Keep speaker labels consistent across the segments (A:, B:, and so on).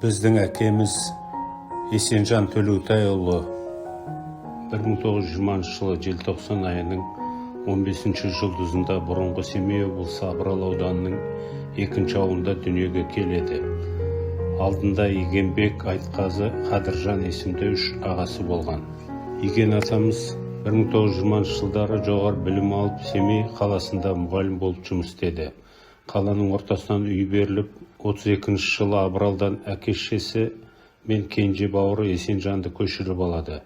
A: Біздің әкеміз Есенжан Төлеутайұлы 1920 жылы желтоқсан айының 15 жұлдызында бұрынғы Семей облысы Абрал ауданының 2 ауылында дүниеге келеді. Алдында Игенбек, Айтқазы, Қадыржан есімді 3 ағасы болған. Иген атамыз 1920 жылдары жоғары білім алып Семей қаласында мұғалім болып жұмыс істеді. Қаланың ортасынан үй беріліп, 32 жылы Абралдан әке-шешесі мен кенже бауыры Есенжанды көшіріп алады.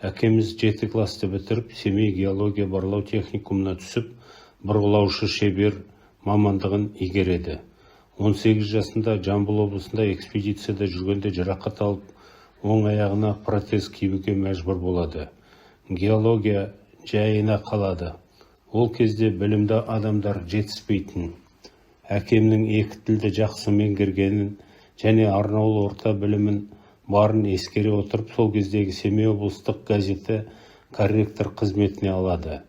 A: Әкеміз 7 класты бітіріп, Семей геология барлау техникумына түсіп, бұрғылаушы шебер мамандығын игереді. 18 жасында Жамбыл облысында экспедицияда жүргенде жарақат алып, оң аяғына протез киюге мәжбүр болады. Геология жайына қалады. Ол кезде білімді адамдар жетіспейтін. Әкемнің екі тілді жақсы меңгергенін және арнаулы орта білімін барын ескере отырып, сол кездегі Семей облыстық газеті корректор қызметіне алады.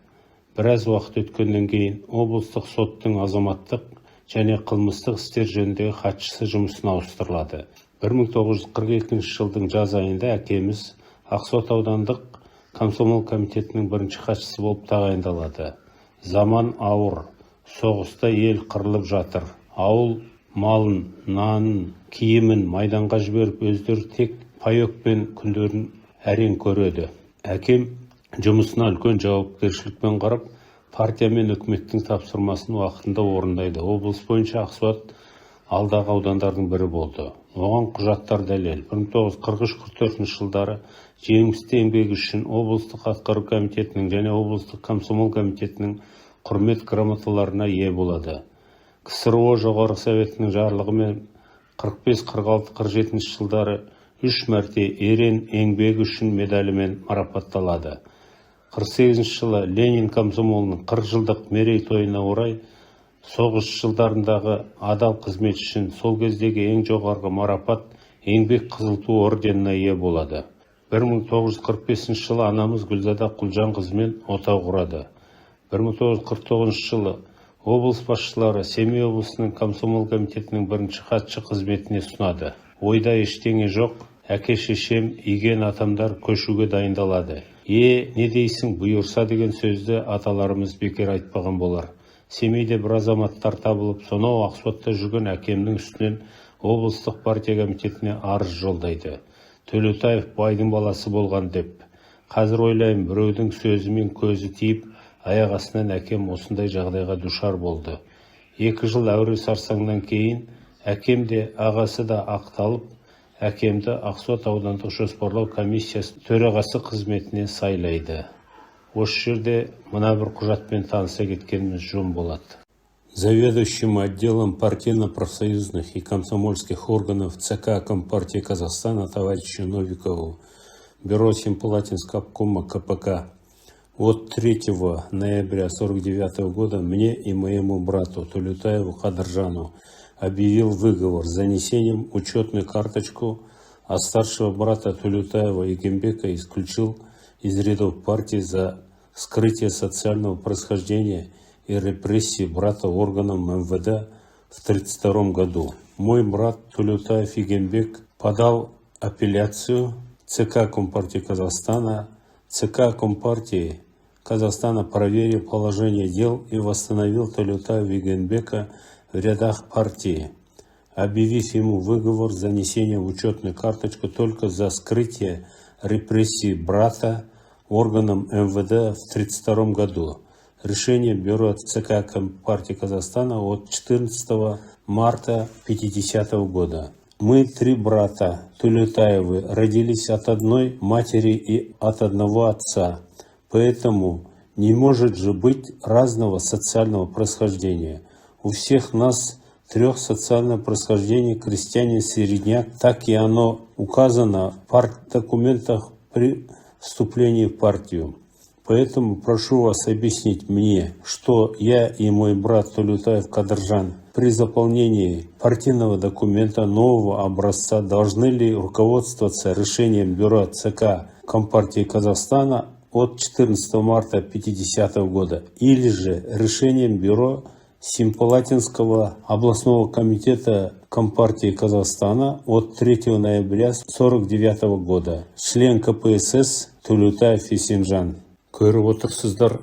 A: Біраз уақыт өткеннен кейін облыстық соттың азаматтық және қылмыстық істер жөніндегі хатшысы жұмысына ауыстырылады. 1942 жылдың жаз айында әкеміз Ақсуат аудандық комсомол комитетінің бірінші хатшысы болып тағайындалады. Заман ауыр. Соғыста ел қырылып жатыр. Ауыл малын, нанын, киімін майданға жіберіп, өздері тек паёкпен күндерін әрең көреді. Әкем жұмысына үлкен жауапкершілікпен қарап, партия мен үкіметтің тапсырмасын уақытында орындайды. Облыс бойынша Ақсуат алдағы аудандардың бірі болды. Оған құжаттар дәлел. 1943-44 жылдары жеңісті еңбегі үшін облыстық атқару комитетінің және облыстық комсомол комитетінің құрмет грамоталарына ие болады. КСРО жоғарғы советінің жарлығымен 45-46-47 жылдары 3 мәрте ерен еңбегі үшін медалімен марапатталады. 48 жылы Ленин комсомолының 40 жылдық мерейтойына орай соғыс жылдарындағы адал қызмет үшін сол кездегі ең жоғарғы марапат еңбек қызыл ту орденіне ие болады. 1945 жылы анамыз Гүлзада Құлжанқызымен отау құрады. 1949 жылы облыс басшылары Семей облысының комсомол комитетінің бірінші хатшы қызметіне сұнады. Ойда ештеңе жоқ, әке-шешем, Иген атамдар көшуге дайындалады. Не дейсің, бұйырса деген сөзді аталарымыз бекер айтпаған болар. Семейде бір азаматтар табылып, сонау Ақсуатта жүрген әкемнің үстінен облыстық партия комитетіне арыз жолдайды. Төлеутаев байдың баласы болған деп. Қазір ойлайым, біреудің сөзі мен көзі тиіп, аяқ астынан әкем осындай жағдайға душар болды. 2 жыл әуре сарсаңнан кейін әкем де ағасы да ақталып, әкемді Ақсуат аудандық жоспарлау комиссиясы төрағасы қызметіне сайлайды. Осы жерде мына бір құжатпен таныса кеткеніміз жөн болады. Заведующим отделом партийно-профсоюзных и комсомольских органов ЦК Компартии Казахстана товарищу Новикову, бюро Симпалатинского обкома КПК, от 3 ноября 1949 года мне и моему брату Төлеутаеву Қадыржану объявил выговор с занесением учетную карточку, а старшего брата Төлеутаева Игенбека исключил из рядов партии за скрытие социального происхождения и репрессии брата органам МВД в 1932 году. Мой брат Төлеутаев Игенбек подал апелляцию ЦК Компартии Казахстана. ЦК Компартии Казахстана проверил положение дел и восстановил Төлеутаева Игенбека в рядах партии, объявив ему выговор с занесением в учетную карточку только за скрытие репрессий брата органам МВД в 1932 году. Решение Бюро ЦК Компартии Казахстана от 14 марта 1950 года. Мы 3 брата Төлеутаевы родились от одной матери и от одного отца, поэтому не может же быть разного социального происхождения. У всех нас 3 социального происхождения крестьянин-середняк, так и оно указано в партдокументах при вступлении в партию. Поэтому прошу вас объяснить мне, что я и мой брат Төлеутаев Қадыржан при заполнении партийного документа нового образца должны ли руководствоваться решением Бюро ЦК Компартии Казахстана от 14 марта 1950 года или же решением Бюро Симпалатинского областного комитета Компартии Казахстана от 3 ноября 1949 года. Член КПСС Төлеутаев Есенжан. Көріп отырсыздар,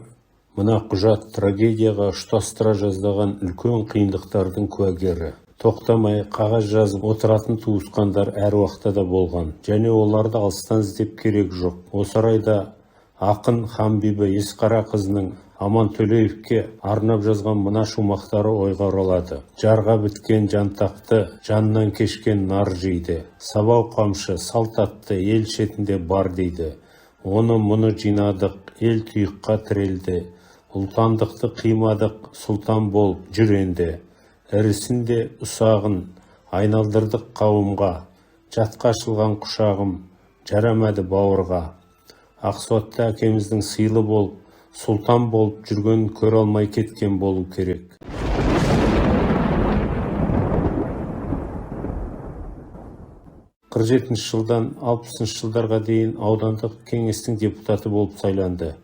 A: мына құжат трагедияға ұштастыра жаздаған үлкен қиындықтардың куәгері. Тоқтамай қағаз жазып отыратын туысқандар әр уақытта да болған. Және оларды алыстан іздеп керек жоқ. Осы орайда ақын Хамбибі Есқарақызының Амантөлеевке арнап жазған мына шумақтары ойға оралады. Жарға біткен жантақты, жаннан кешкен нар жейді. Сабау қамшы, салт атты ел шетінде бар дейді. Оны мұны жинадық, ел тұйыққа тірелді. Ұлтандықты қимадық, сұлтан болып жүр енді. Ірісінде ұсағын айналдырдық қауымға. Жатқа ашылған құшағым, жарамады бауырға. Ақсуатта әкеміздің сыйлы болып, сұлтан болып жүргенін көре алмай кеткен болу керек. Қырық жетінші жылдан 60 жылдарға дейін аудандық кеңестің депутаты болып сайланды.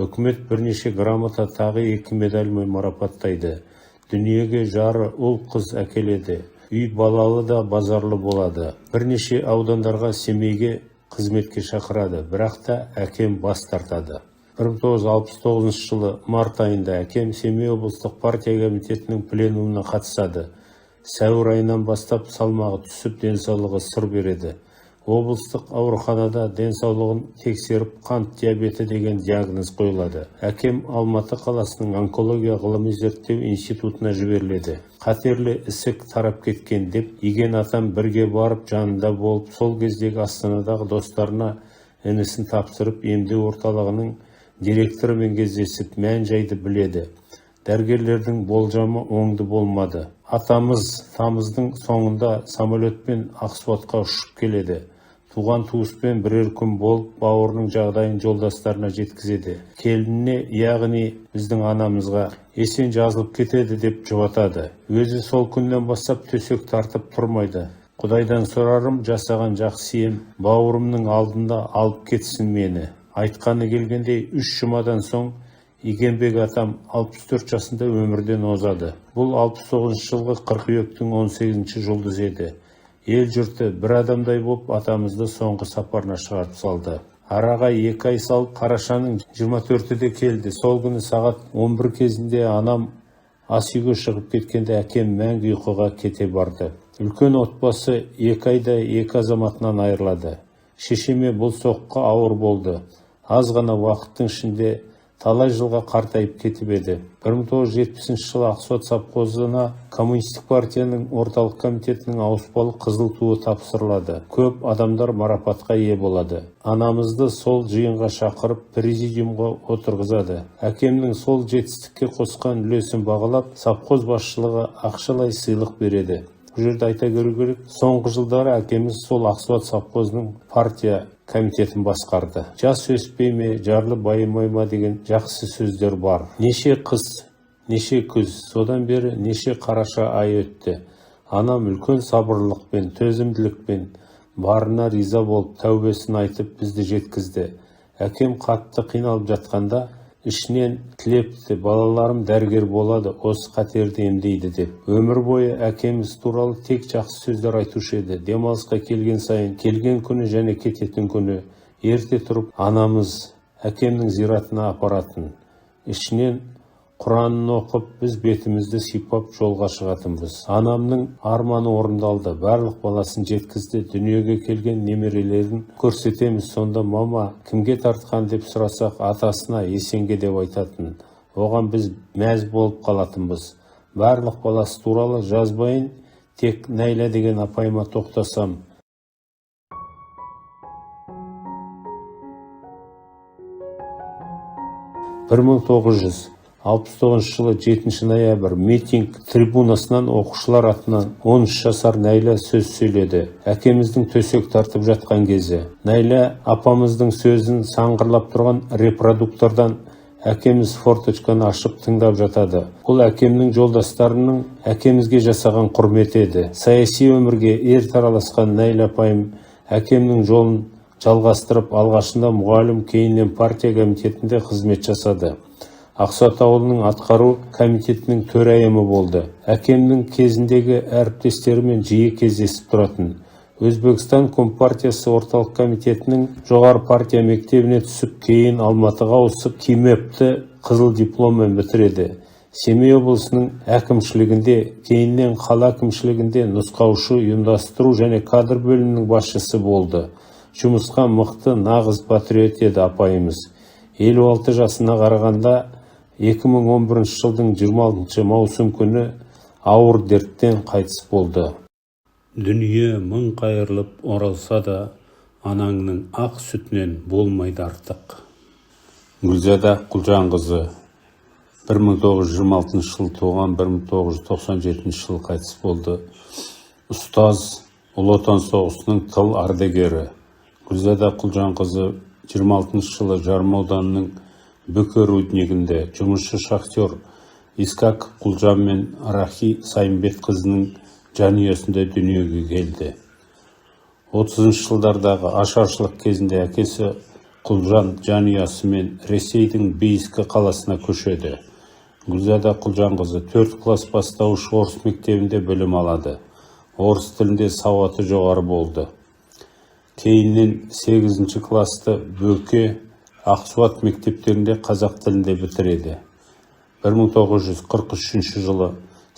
A: Үкімет бірнеше грамота, тағы 2 медальмен марапаттайды. Дүниеге жары ұл қыз әкеледі. Үй балалы да базарлы болады. Бірнеше аудандарға, Семейге қызметке шақырады. Бірақ та әкем бас тартады. 1969 жылы март айында әкем Семей облыстық партия комитетінің пленумына қатысады. Сәуір айынан бастап салмағы түсіп, денсаулығы сыр береді. Облыстық ауруханада денсаулығын тексеріп, қант диабеті деген диагноз қойылады. Әкем Алматы қаласының онкология ғылыми зерттеу институтына жіберіледі. Қатерлі ісік тарап кеткен деп, иген атам бірге барып жанында болып, сол кездегі Астанадағы достарына інісін тапсырып, емдеу орталығының директорымен кездесіп, мән-жайды біледі. Дәрігерлердің болжамы оңды болмады. Атамыз тамыздың соңында самолетпен Ақсуатқа ұшып келеді. Туған туыспен бірер күн болып, бауырының жағдайын жолдастарына жеткізеді. Келініне, яғни біздің анамызға есен жазылып кетеді деп жұбатады. Өзі сол күннен бастап төсек тартып тұрмайды. Құдайдан сұрарым, жасаған жақсы ем, бауырымның алдында алып кетсін мені. Айтқаны келгендей 3 жұмадан соң Игенбек атам 64 жасында өмірден озады. Бұл 69 жылғы қыркүйектің 18 жұлдыз еді. Ел жұрты бір адамдай болып атамызды соңғы сапарына шығарып салды. Араға 2 ай салып қарашаның 24-де келді. Сол күні сағат 11 кезінде анам ас үйге шығып кеткенде әкем мәңгі ұйқыға кете барды. Үлкен отбасы 2 айда 2 азаматынан айырылады. Шешеме бұл соққы ауыр болды. Аз ғана уақыттың ішінде талай жылға қартайып кетіп еді. 1970 жылы Ақсуат совхозына Коммунистік партияның орталық комитетінің ауыспалы қызыл туы тапсырылады. Көп адамдар марапатқа ие болады. Анамызды сол жиынға шақырып, президиумға отырғызады. Әкемнің сол жетістікке қосқан үлесін бағалап, совхоз басшылығы ақшалай сыйлық береді. Бұл жерде айта кету керек, соңғы жылдары әкеміз сол Ақсуат совхозының партия комитетін басқарды. Жас өспей ме, жарлы байымай ма деген жақсы сөздер бар. Неше қыс, неше күз, содан бері неше қараша ай өтті. Анам үлкен сабырлықпен, төзімділікпен, барына риза болып, тәубесін айтып бізді жеткізді. Әкем қатты қиналып жатқанда, ішінен тілепті, балаларым дәрігер болады, осы қатерді емдейді деп. Өмір бойы әкеміз туралы тек жақсы сөздер айтушы еді. Демалысқа келген сайын, келген күні және кететін күні ерте тұрып, анамыз әкемнің зиратына апаратын. Ішінен Құранын оқып, біз бетімізді сипап жолға шығатынбыз. Анамның арманы орындалды, барлық баласын жеткізді, дүниеге келген немерелерін көрсетеміз. Сонда мама кімге тартқан деп сұрасақ, атасына, Есенге деп айтатын. Оған біз мәз болып қалатынбыз. Барлық баласы туралы жазбайын, тек Найля деген апайыма тоқтасам. «1969 жылы 7 ноябрь митинг трибунасынан оқушылар атынан 13 жасар Найля сөз сөйледі. Әкеміздің төсек тартып жатқан кезі. Найля апамыздың сөзін саңғырлап тұрған репродуктордан әкеміз форточканы ашып тыңдап жатады. Бұл әкемнің жолдастарының әкемізге жасаған құрметі еді. Саяси өмірге ерте араласқан Найля апайым әкемнің жолын жалғастырып, алғашында мұғалім, кейіннен партия комитетінде қызмет жасады. Ақсуат ауылының атқару комитетінің төрайымы болды. Әкемнің кезіндегі әріптестерімен жиі кездесіп тұратын. Өзбекстан Компартиясы орталық комитетінің жоғары партия мектебіне түсіп, кейін Алматыға ауысып, КИМЭПті қызыл дипломмен бітіреді. Семей облысының әкімшілігінде, кейіннен қала әкімшілігінде нұсқаушы, ұйымдастыру және кадр бөлімінің басшысы болды. Жұмысқа мықты, нағыз патриот еді апайымыз. 56 жасына қарағанда 2011 жылдың 26 маусым күні ауыр дерттен қайтыс болды. Дүние мың қайырлып оралса да, анаңның ақ сүтінен болмайды артық. Гүлзада Құлжанқызы 1926 жыл туған, 1997 жыл қайтыс болды. Ұстаз, Ұлы Отан соғысының тыл ардагері. Гүлзада Құлжанқызы 26 жылы Жарма ауданының Бөке руднигінде жұмысшы шахтер Искак Құлжан мен Рахи Сайымбет қызының жанұясында дүниеге келді. 30 жылдардағы ашаршылық кезінде әкесі Құлжан жанұясымен Ресейдің Бийскі қаласына көшеді. Гүлзада Құлжанқызы 4 класс бастауыш орыс мектебінде білім алады. Орыс тілінде сауаты жоғары болды. Кейіннен 8 класты Бөке, Ақсуат мектептерінде қазақ тілінде бітіреді. 1943 жылы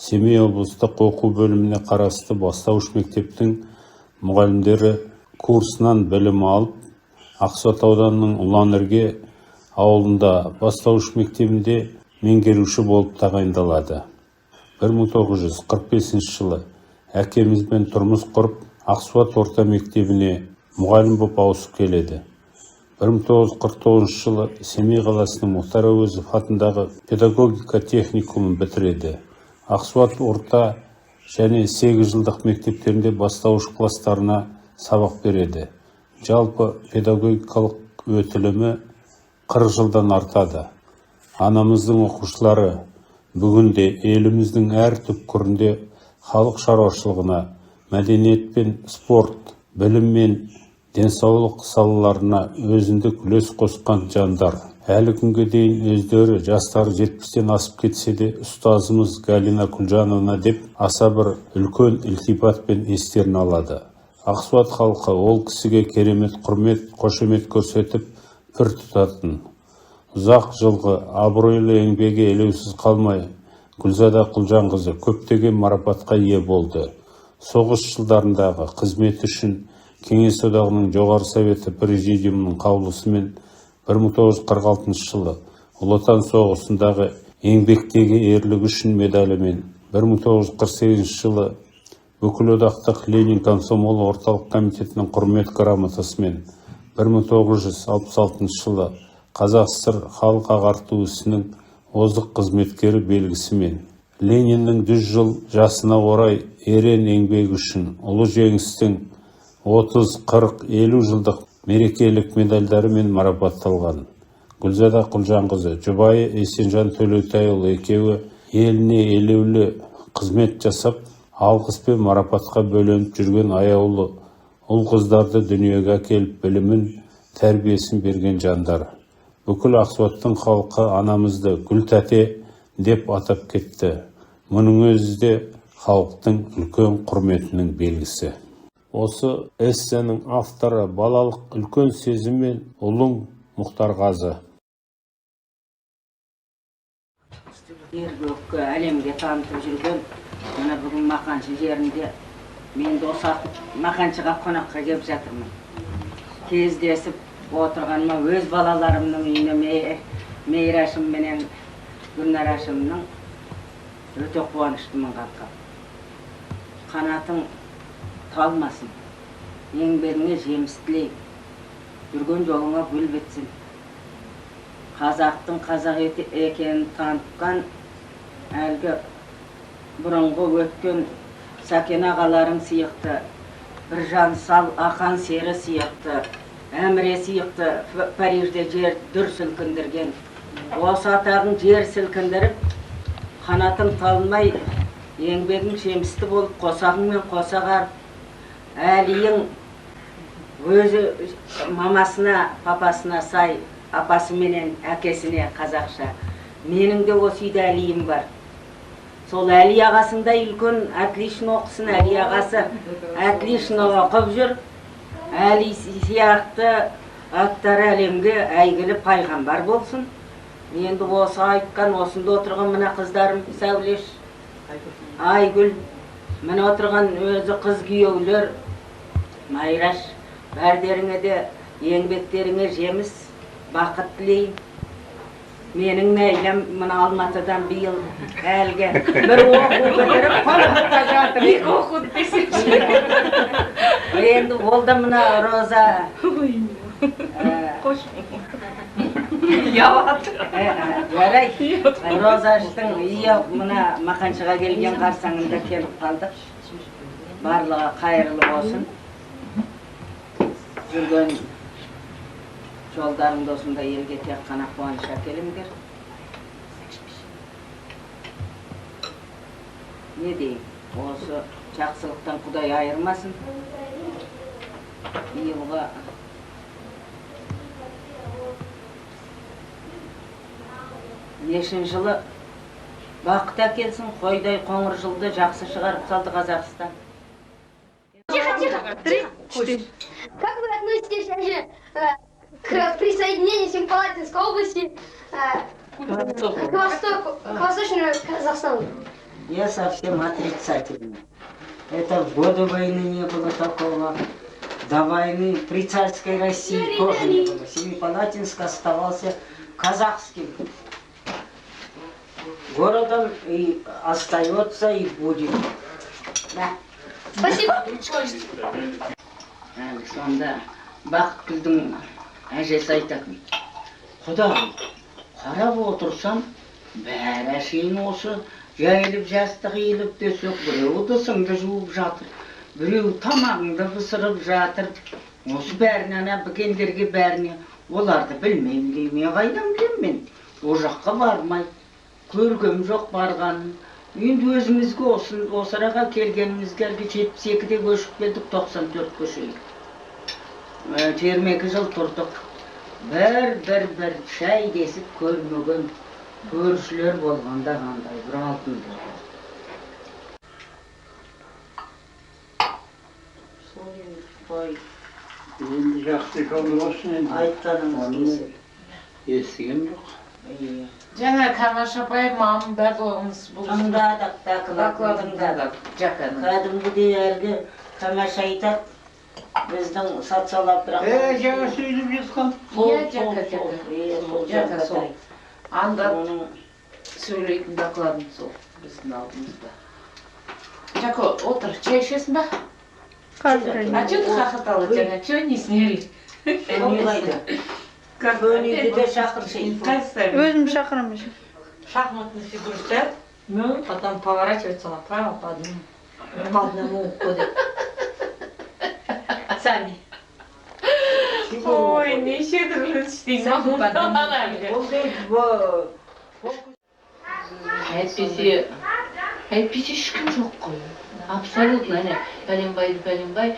A: Семей облыстық оқу бөліміне қарасты бастауыш мектептің мұғалімдері курсынан білім алып, Ақсуат ауданының Ұланірге ауылында бастауыш мектебінде меңгеруші болып тағайындалады. 1945 жылы әкемізбен тұрмыс құрып, Ақсуат орта мектебіне мұғалім болып ауысып келеді. 1949 жылы Семей қаласының Мұхтар Әуезов атындағы педагогика техникумын бітіреді. Ақсуат орта және 8 жылдық мектептерінде бастауыш кластарына сабақ береді. Жалпы педагогикалық өтілімі 40 жылдан артады. Анамыздың оқушылары бүгінде еліміздің әр түкпірінде халық шаруашылығына, мәдениет пен спорт, білім мен денсаулық салаларына өзіндік үлес қосқан жандар. Әлі күнге дейін өздері жастары 70-тен асып кетсе де, ұстазымыз Галина Құлжановна деп аса бір үлкен ілтипатпен естерін алады. Ақсуат халқы ол кісіге керемет құрмет, қошемет көрсетіп пір тұтатын. Ұзақ жылғы абыройлы еңбегі елеусіз қалмай, Гүлзада Құлжанқызы көптеген марапатқа ие болды. Соғыс жылдарындағы қызметі үшін Кеңес одағының жоғары советі президиумының қаулысымен 1946 жылы Ұлы Отан соғысындағы еңбектегі ерлігі үшін медалімен, 1948 жылы бүкілодақтық Ленин комсомол орталық комитетінің құрмет грамотасымен, 1966 жылы Қазақ ССР халық ағарту ісінің озық қызметкері белгісімен, Лениннің 100 жыл жасына орай ерен еңбегі үшін ұлы жеңістің 30, 40, 50 жылдық мерекелік медальдарымен марапатталған. Гүлзада Құлжанқызы, жұбайы Есенжан Төлеутайұлы екеуі еліне елеулі қызмет жасап, алғыс пен марапатқа бөленіп жүрген аяулы ұл қыздарды дүниеге әкеліп білімін, тәрбиесін берген жандар. Бүкіл Ақсуаттың халқы анамызды Гүлтәте деп атап кетті. Мұның өзі де халықтың үлкен құрметінің белгісі. Осы эссенің авторы балалық үлкен сезіммен ұлың Мұхтарғазы.
B: Ергөкке әлемге танытып жүрген мына бүгін Мақаншы жерінде мен досы Мақаншыға қонаққа келіп жатырмын. Кездесіп отырғаныма өз балаларымның үйіне Мейрашым менен Гүлнарашымның өте қуаныштымын қалқап. Қанатың талмасын, еңбегіңе жеміс тілеймін, жүрген жолыңа гүл бітсін. Қазақтың қазақ екенін танытқан әлгі бұрынғы өткен Сәкен ағаларың сияқты, Біржан Сал, Ақан Сері сияқты, Әміре сияқты Парижде жер дүр сілкіндірген. Осы атағың жер сілкіндіріп, қанатың талмай, еңбегің жемісті болып, қосағыңмен қосағар, әлиің өзі мамасына, папасына сай, апасы менен әкесіне қазақша Менің де осы үйде әлиім бар. Сол Әли ағасындай үлкен отлично оқысын, Әли ағасы отлично оқып жүр. Әли сияқты аттары әлемге әйгілі пайғамбар болсын. Енді осы айтқан, осында отырған мына қыздарым Сәулеш, Айгүл, мына отырған өзі қыз күйеулер, Майраш, бәрдеріңе де еңбектеріңе жеміс, бақыт тілейін. Менің Нәйлем мына Алматыдан биыл әлге бір оқу бітіріп қонақта жатыр.
C: Екі оқуды десеңші.
B: Енді ол да мына Роза.
C: Қош. Ялады.
B: Жарай, Розаштың үйі мына Мақаншыға келген қарсаңында келіп қалдық. Барлығы қайырлы болсын. Жүрген жолдарың досында елге тек қана қуаныш әкеліңдер. Не дейін, осы жақсылықтан Құдай айырмасын. Биылғы нешін жылы бақыт әкелсін, қойдай қоңыр жылды жақсы шығарып салды Қазақстан.
D: Тихо. 3, 4. Как вы относитесь к присоединению Семипалатинской области к Восточному Казахстану?
B: Я совсем отрицательно. Это в годы войны не было такого. До войны при царской России тоже не было. Семипалатинск оставался казахским городом и остается и будет. Да.
D: Спасибо.
B: Сонда Бақытгүлдің әжесі айтатын. Құдағым, қарап отырсам, бәрі әшейін осы жайылып жастық иіліп төсек, біреу ыдысыңды жуып жатыр, біреу тамағыңды пісіріп жатыр. Осы бәрінен бікендерге бәріне оларды білмеймін дейме, қайдан білем мен? О жаққа бармай, көргем жоқ барғанын. Енді өзімізге осы араға келгенімізге 72-де көшіп келдік, 94 көшейік. 22 жыл тұрдық. Бір шай десіп көрмеген көршілер болғанда қандай бір алтынды. Сол енді қой.
E: Енді жақсы қалды болсын енді.
B: Айтқанымыз кесел.
E: Естіген жоқ.
C: Жаңа Камаш апай мамын барлығымыз бұл
B: Тыңдадық, тыңдадық. Кәдімгідей әлгі Камаш айтады. Біздің социалапырақ.
E: Жаңа сөйлеп жатқан.
C: Жақа сол. Анда сөйлейтін докладым сол біздің алдымызда. Жақа, отыр, чай ішесің ба? А что ты хохотала, жаңа, что не сняли?
B: Көнейді де шақыршайын.
F: Өзім шақырамын.
G: Шахматные фигуры стоят, потом поворачиваются направо по одному уходу. Сами.
C: Ой, неше түрлі істеймін.
G: Әйтпесе ешкім жоқ қой. Абсолютно, пәленбай.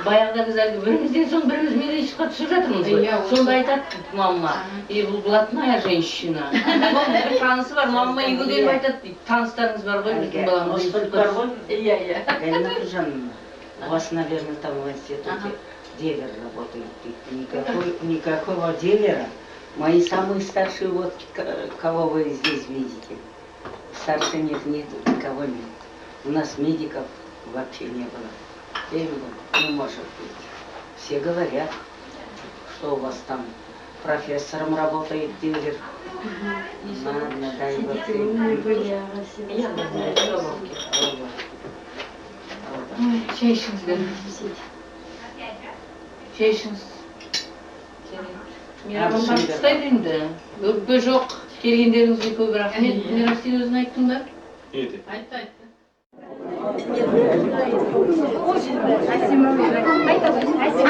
G: Баяғыда біз әлгі бірімізден соң біріміз мелешқа түсіп жатырмыз ғой. Сонда айтады мама, бұл блатная женщина. Бір танысы бар, мама үйге келіп айтады дейді. Таныстарыңыз бар ғой, біздің баламыз.
B: Может бар ғой?
G: Иә.
B: Галина Кужановна, у вас, наверное, там в институте дилер работает. Никакого дилера. Мои самые старшие, вот кого вы здесь видите. Старше нет, никого нет. У нас медиков вообще не было. Я говорю, не может быть. Все говорят, что у вас там профессором работает дилер. Ладно, дай вот.
G: Ой, чай ішіңіздер. Чай ішіңіз. Мейрамға тастайды енді. Өкпе жоқ. Келгендеріңізге көп рахмет. Мейрам, сен өзің айттың ба? Айтты.
D: А?